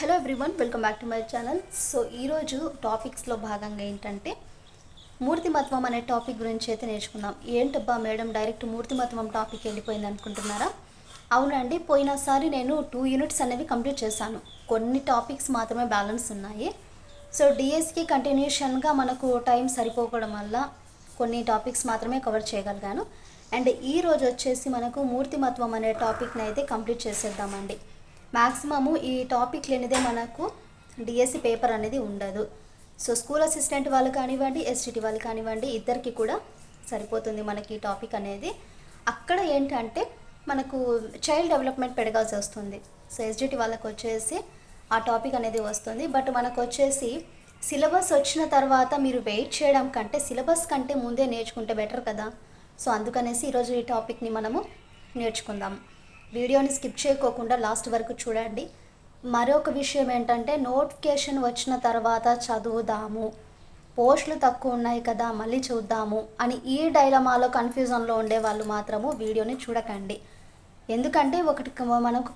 Hello everyone, welcome back to my channel. So ఈరోజు టాపిక్స్లో భాగంగా ఏంటంటే మూర్తిమత్వం అనే టాపిక్ గురించి అయితే నేర్చుకుందాం. ఏంటబ్బా మేడం డైరెక్ట్ మూర్తిమత్వం టాపిక్ వెళ్ళిపోయింది అనుకుంటున్నారా? అవునండి, పోయినసారి నేను 2 యూనిట్స్ అనేవి కంప్లీట్ చేశాను. కొన్ని టాపిక్స్ మాత్రమే బ్యాలెన్స్ ఉన్నాయి. సో డిఎస్కి కంటిన్యూషన్గా మనకు టైం సరిపోవడం వల్ల కొన్ని టాపిక్స్ మాత్రమే కవర్ చేయగలిగాను. అండ్ ఈరోజు వచ్చేసి మనకు మూర్తిమత్వం అనే టాపిక్ని అయితే కంప్లీట్ చేసేద్దామండి. మ్యాక్సిమము ఈ టాపిక్ లేనిదే మనకు డిఎస్సి పేపర్ అనేది ఉండదు. సో స్కూల్ అసిస్టెంట్ వాళ్ళు కానివ్వండి, ఎస్టీటీ వాళ్ళు కానివ్వండి, ఇద్దరికి కూడా సరిపోతుంది మనకి ఈ టాపిక్ అనేది. అక్కడ ఏంటంటే మనకు చైల్డ్ డెవలప్మెంట్ పెరగాల్సి వస్తుంది. సో ఎస్డిటి వాళ్ళకి వచ్చేసి ఆ టాపిక్ అనేది వస్తుంది. బట్ మనకు వచ్చేసి సిలబస్ వచ్చిన తర్వాత మీరు వెయిట్ చేయడం కంటే సిలబస్ కంటే ముందే నేర్చుకుంటే బెటర్ కదా. సో అందుకనేసి ఈరోజు ఈ టాపిక్ని మనము నేర్చుకుందాం. వీడియోని స్కిప్ చేయకోకుండా లాస్ట్ వరకు చూడండి. మరొక విషయం ఏంటంటే నోటిఫికేషన్ వచ్చిన తర్వాత చదువుదాము, పోస్టులు తక్కువ ఉన్నాయి కదా మళ్ళీ చూద్దాము అని ఈ డైలమాలో కన్ఫ్యూజన్లో ఉండే వాళ్ళు మాత్రము వీడియోని చూడకండి. ఎందుకంటే ఒకటి మనకు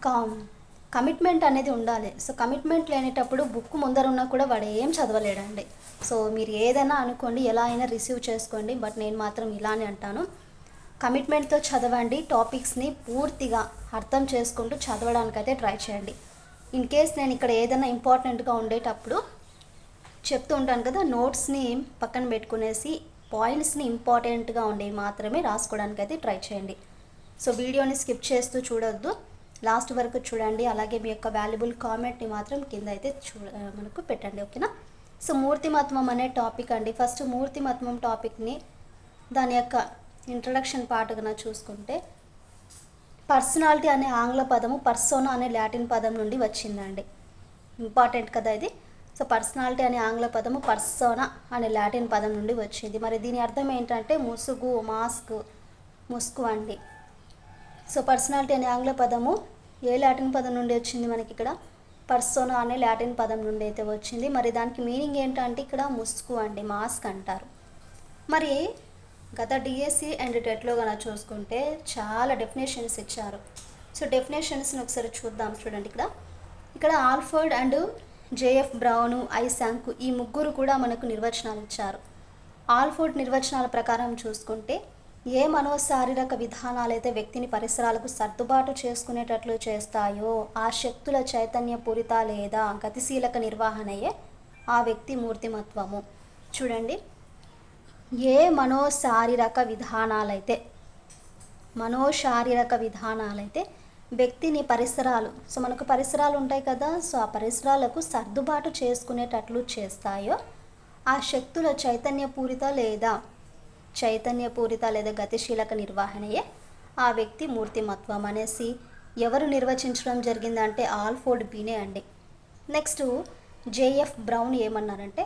కమిట్మెంట్ అనేది ఉండాలి. సో కమిట్మెంట్ లేనేటప్పుడు బుక్ ముందరున్నా కూడా వాడు ఏం చదవలేడండి. సో మీరు ఏదైనా అనుకోండి, ఎలా అయినా రిసీవ్ చేసుకోండి, బట్ నేను మాత్రం ఇలానే అంటాను, కమిట్మెంట్తో చదవండి. టాపిక్స్ని పూర్తిగా అర్థం చేసుకుంటూ చదవడానికైతే ట్రై చేయండి. ఇన్ కేస్ నేను ఇక్కడ ఏదైనా ఇంపార్టెంట్గా ఉండేటప్పుడు చెప్తూ ఉంటాను కదా, నోట్స్ని పక్కన పెట్టుకునేసి పాయింట్స్ని ఇంపార్టెంట్గా ఉండేవి మాత్రమే రాసుకోవడానికైతే ట్రై చేయండి. సో వీడియోని స్కిప్ చేస్తూ చూడొద్దు, లాస్ట్ వరకు చూడండి. అలాగే మీ యొక్క వాల్యుబుల్ కామెంట్ని మాత్రం కింద అయితే మనకు పెట్టండి, ఓకేనా. సో మూర్తిమత్వం అనే టాపిక్ అండి. ఫస్ట్ మూర్తిమత్వం టాపిక్ని దాని యొక్క ఇంట్రడక్షన్ పార్ట్గా చూసుకుంటే, పర్సనాలిటీ అనే ఆంగ్ల పదము పర్సోనా అనే లాటిన్ పదం నుండి వచ్చిందండి. ఇంపార్టెంట్ కదా ఇది. సో పర్సనాలిటీ అనే ఆంగ్ల పదము పర్సోనా అనే లాటిన్ పదం నుండి వచ్చింది. మరి దీని అర్థం ఏంటంటే ముసుగు, ముసుగు అండి. సో పర్సనాలిటీ అనే ఆంగ్ల పదము ఏ లాటిన్ పదం నుండి వచ్చింది మనకి? ఇక్కడ పర్సోనా అనే లాటిన్ పదం నుండి అయితే వచ్చింది. మరి దానికి మీనింగ్ ఏంటంటే ఇక్కడ ముసుగు అండి, మాస్క్ అంటారు. మరి గత డిఎస్సి అండ్ టెట్లో కనుక చూసుకుంటే చాలా డెఫినేషన్స్ ఇచ్చారు. సో డెఫినేషన్స్ని ఒకసారి చూద్దాం. చూడండి, ఇక్కడ ఆల్ఫర్డ్ అండ్ జేఎఫ్ బ్రౌను, ఐశాంక్ ఈ ముగ్గురు కూడా మనకు నిర్వచనాలు ఇచ్చారు. ఆల్ఫర్డ్ నిర్వచనాల ప్రకారం చూసుకుంటే, ఏ మనోశారీరక విధానాలైతే వ్యక్తిని పరిసరాలకు సర్దుబాటు చేసుకునేటట్లు చేస్తాయో ఆ శక్తుల చైతన్యపూరిత లేదా గతిశీలక నిర్వహణయే ఆ వ్యక్తి మూర్తిమత్వము. చూడండి, ఏ మనోశారీరక విధానాలైతే వ్యక్తిని పరిసరాలు, సో మనకు పరిసరాలు ఉంటాయి కదా, సో ఆ పరిసరాలకు సర్దుబాటు చేసుకునేటట్లు చేస్తాయో ఆ శక్తుల చైతన్యపూరిత లేదా గతిశీలక నిర్వహణయే ఆ వ్యక్తి మూర్తిమత్వం అనేసి ఎవరు నిర్వచించడం జరిగిందంటే ఆల్ఫోర్డ్ బీనే అండి. నెక్స్ట్ జేఎఫ్ బ్రౌన్ ఏమన్నారంటే,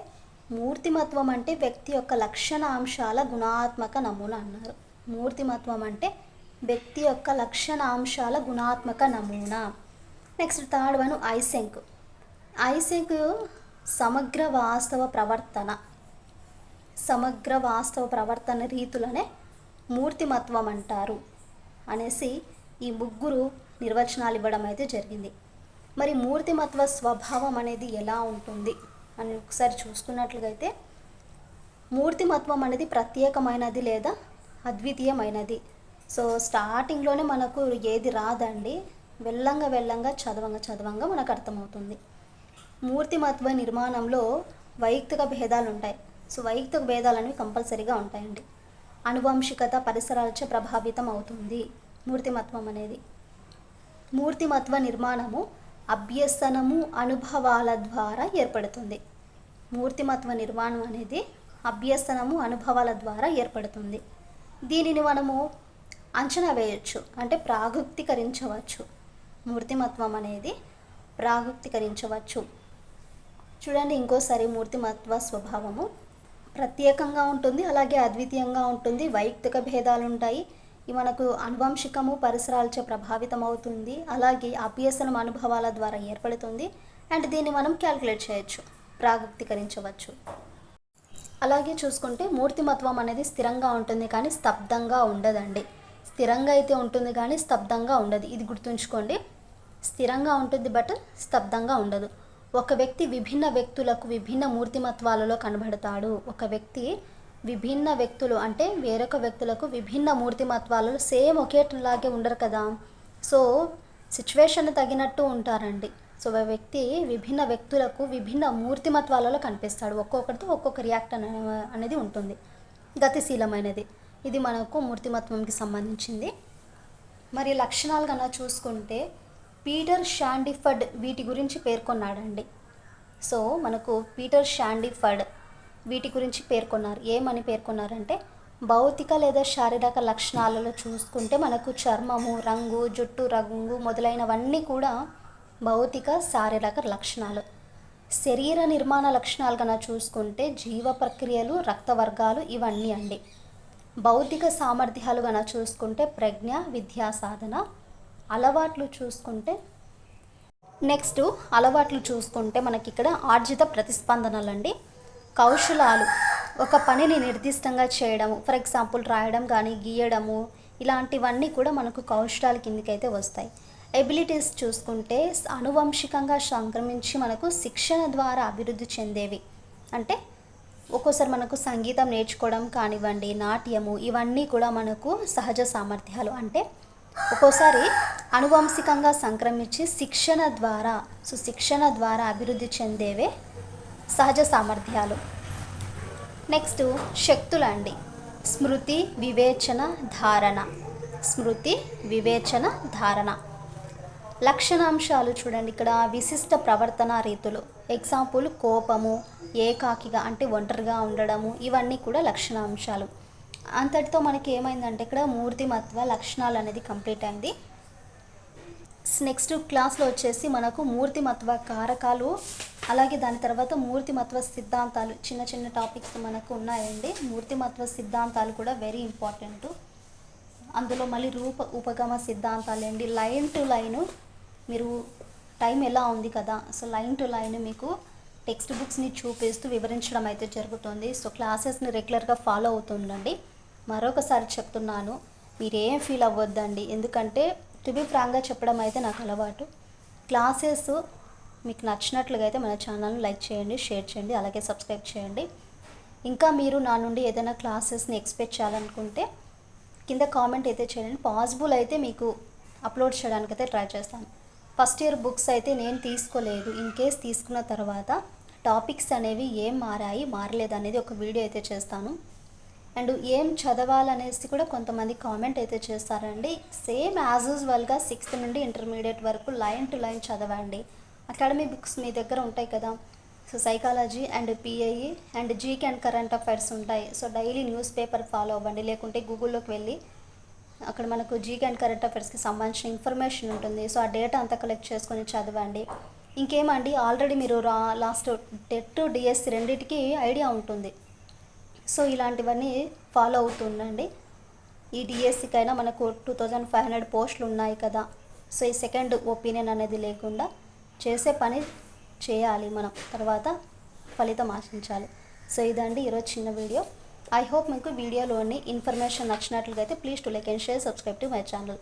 మూర్తిమత్వం అంటే వ్యక్తి యొక్క లక్షణాంశాల గుణాత్మక నమూనా అన్నారు. మూర్తిమత్వం అంటే వ్యక్తి యొక్క లక్షణాంశాల గుణాత్మక నమూనా. నెక్స్ట్ థర్డ్ వన్ ఐసెంక్ సమగ్ర వాస్తవ ప్రవర్తన రీతులనే మూర్తిమత్వం అంటారు అనేసి ఈ ముగ్గురు నిర్వచనాలు ఇవ్వడం అయితే జరిగింది. మరి మూర్తిమత్వ స్వభావం అనేది ఎలా ఉంటుంది అని ఒకసారి చూసుకున్నట్లుగైతే, మూర్తిమత్వం అనేది ప్రత్యేకమైనది లేదా అద్వితీయమైనది. సో స్టార్టింగ్లోనే మనకు ఏది రాదండి, వెళ్ళంగా చదవంగా మనకు అర్థమవుతుంది. మూర్తిమత్వ నిర్మాణంలో వైయక్తిక భేదాలు ఉంటాయి. సో వైయక్తిక భేదాలు అనేవి కంపల్సరీగా ఉంటాయండి. అనువంశికత, పరిసరాలచే ప్రభావితం అవుతుంది మూర్తిమత్వం అనేది. మూర్తిమత్వ నిర్మాణము అభ్యసనము, అనుభవాల ద్వారా ఏర్పడుతుంది. మూర్తిమత్వ నిర్మాణం అనేది అభ్యసనము, అనుభవాల ద్వారా ఏర్పడుతుంది. దీనిని మనము అంచనా వేయచ్చు, అంటే ప్రాగుక్తీకరించవచ్చు. మూర్తిమత్వం అనేది ప్రాగుక్తీకరించవచ్చు. చూడండి ఇంకోసారి, మూర్తిమత్వ స్వభావము ప్రత్యేకంగా ఉంటుంది, అలాగే అద్వితీయంగా ఉంటుంది. వైయక్తిక భేదాలు ఉంటాయి. ఇవి మనకు అనువంశికము, పరిసరాలచే ప్రభావితం అవుతుంది, అలాగే అభ్యసనం, అనుభవాల ద్వారా ఏర్పడుతుంది. అండ్ దీన్ని మనం క్యాల్కులేట్ చేయొచ్చు, ప్రాగుక్తీకరించవచ్చు. అలాగే చూసుకుంటే మూర్తిమత్వం అనేది స్థిరంగా ఉంటుంది కానీ స్తబ్దంగా ఉండదండి. స్థిరంగా అయితే ఉంటుంది కానీ స్తబ్దంగా ఉండదు. ఇది గుర్తుంచుకోండి, స్థిరంగా ఉంటుంది బట్ స్తబ్దంగా ఉండదు. ఒక వ్యక్తి విభిన్న వ్యక్తులకు విభిన్న మూర్తిమత్వాలలో కనబడతాడు. ఒక వ్యక్తి విభిన్న వ్యక్తులు అంటే వేరొక వ్యక్తులకు విభిన్న మూర్తిమత్వాలలో సేమ్ ఒకేలాగే ఉండరు కదా. సో సిచ్యువేషన్ తగినట్టు ఉంటారండి. సో ఒక వ్యక్తి విభిన్న వ్యక్తులకు విభిన్న మూర్తిమత్వాలలో కనిపిస్తాడు. ఒక్కొక్కరితో ఒక్కొక్క రియాక్ట్ అనేది ఉంటుంది, గతిశీలమైనది. ఇది మనకు మూర్తిమత్వంకి సంబంధించింది. మరి లక్షణాలు కన్నా చూసుకుంటే పీటర్ షాండిఫర్డ్ వీటి గురించి పేర్కొన్నాడండి. సో మనకు పీటర్ షాండిఫర్డ్ వీటి గురించి పేర్కొన్నారు. ఏమని పేర్కొన్నారంటే భౌతిక లేదా శారీరక లక్షణాలలో చూసుకుంటే మనకు చర్మము, రంగు, జుట్టు రంగు మొదలైనవన్నీ కూడా భౌతిక శారీరక లక్షణాలు. శరీర నిర్మాణ లక్షణాలు కన్నా చూసుకుంటే జీవ ప్రక్రియలు, రక్త వర్గాలు ఇవన్నీ అండి. భౌతిక సామర్థ్యాలు కన్నా చూసుకుంటే ప్రజ్ఞ, విద్యా సాధన. అలవాట్లు చూసుకుంటే అలవాట్లు చూసుకుంటే మనకి ఇక్కడ ఆర్జిత ప్రతిస్పందనలు అండి. కౌశలాలు ఒక పనిని నిర్దిష్టంగా చేయడము, ఫర్ ఎగ్జాంపుల్ రాయడం కానీ గీయడము, ఇలాంటివన్నీ కూడా మనకు కౌశలాల కిందకైతే వస్తాయి. ఎబిలిటీస్ చూసుకుంటే అనువంశికంగా సంక్రమించి మనకు శిక్షణ ద్వారా అభివృద్ధి చెందేవి. అంటే ఒక్కోసారి మనకు సంగీతం నేర్చుకోవడం కానివ్వండి, నాట్యము, ఇవన్నీ కూడా మనకు సహజ సామర్థ్యాలు. అంటే ఒక్కోసారి అనువంశికంగా సంక్రమించి శిక్షణ ద్వారా అభివృద్ధి చెందేవే సహజ సామర్థ్యాలు. నెక్స్ట్ శక్తులు అండి. స్మృతి, వివేచన, ధారణ. లక్షణాంశాలు చూడండి. ఇక్కడ విశిష్ట ప్రవర్తన రీతులు. ఎగ్జాంపుల్ కోపము, ఏకాకిగా అంటే ఒంటరిగా ఉండడము, ఇవన్నీ కూడా లక్షణాంశాలు. అంతటితో మనకి ఏమైందంటే ఇక్కడ మూర్తిమత్వ లక్షణాలు అనేది కంప్లీట్ అయింది. నెక్స్ట్ క్లాస్లో వచ్చేసి మనకు మూర్తిమత్వ కారకాలు, అలాగే దాని తర్వాత మూర్తిమత్వ సిద్ధాంతాలు, చిన్న చిన్న టాపిక్స్ మనకు ఉన్నాయండి. మూర్తిమత్వ సిద్ధాంతాలు కూడా వెరీ ఇంపార్టెంట్. అందులో మళ్ళీ ఉపగమ సిద్ధాంతాలు అండి. లైన్ టు లైన్ మీరు టైం ఎలా ఉంది కదా, సో లైన్ టు లైన్ మీకు టెక్స్ట్ బుక్స్ని చూపిస్తూ వివరించడం అయితే జరుగుతుంది. సో క్లాసెస్ని రెగ్యులర్గా ఫాలో అవుతుండండి. మరొకసారి చెప్తున్నాను, మీరేం ఫీల్ అవ్వద్దండి, ఎందుకంటే టు బి ఫ్రాంక్గా చెప్పడం అయితే నాకు అలవాటు. క్లాసెస్ మీకు నచ్చినట్లుగా అయితే మన ఛానల్ని లైక్ చేయండి, షేర్ చేయండి, అలాగే సబ్స్క్రైబ్ చేయండి. ఇంకా మీరు నా నుండి ఏదైనా క్లాసెస్ని ఎక్స్పెక్ట్ చేయాలనుకుంటే కింద కామెంట్ అయితే చేయండి. పాసిబుల్ అయితే మీకు అప్లోడ్ చేయడానికి అయితే ట్రై చేస్తాను. ఫస్ట్ ఇయర్ బుక్స్ అయితే నేను తీసుకోలేదు. ఇన్ కేస్ తీసుకున్న తర్వాత టాపిక్స్ అనేవి ఏం మారలేదు అనేది ఒక వీడియో అయితే చేస్తాను. అండ్ ఏం చదవాలనేసి కూడా కొంతమంది కామెంట్ అయితే చేస్తారండి. సేమ్ యాజ్ యూజువల్గా 6th నుండి ఇంటర్మీడియట్ వరకు లైన్ టు లైన్ చదవండి. అకాడమీ బుక్స్ మీ దగ్గర ఉంటాయి కదా. So psychology and PIE and GK and current affairs ఉంటాయి. So daily news paper follow అవ్వండి, లేకుంటే గూగుల్లోకి వెళ్ళి అక్కడ మనకు జీకే అండ్ కరెంట్ అఫైర్స్కి సంబంధించిన ఇన్ఫర్మేషన్ ఉంటుంది. సో ఆ డేటా అంతా కలెక్ట్ చేసుకొని చదవండి. ఇంకేమండి, ఆల్రెడీ మీరు లాస్ట్ టెట్ డిఎస్సి రెండింటికి ఐడియా ఉంటుంది. సో ఇలాంటివన్నీ ఫాలో అవుతుండండి. ఈ డిఎస్సికైనా మనకు 2500 పోస్టులు ఉన్నాయి కదా. సో ఈ సెకండ్ ఒపీనియన్ అనేది లేకుండా చేసే పని చేయాలి మనం, తర్వాత ఫలితం ఆశించాలి. సో ఇదండి ఈరోజు చిన్న వీడియో. ఐ హోప్ మీకు వీడియోలోని ఇన్ఫర్మేషన్ నచ్చినట్లుగా అయితే please to like and share, subscribe to my channel.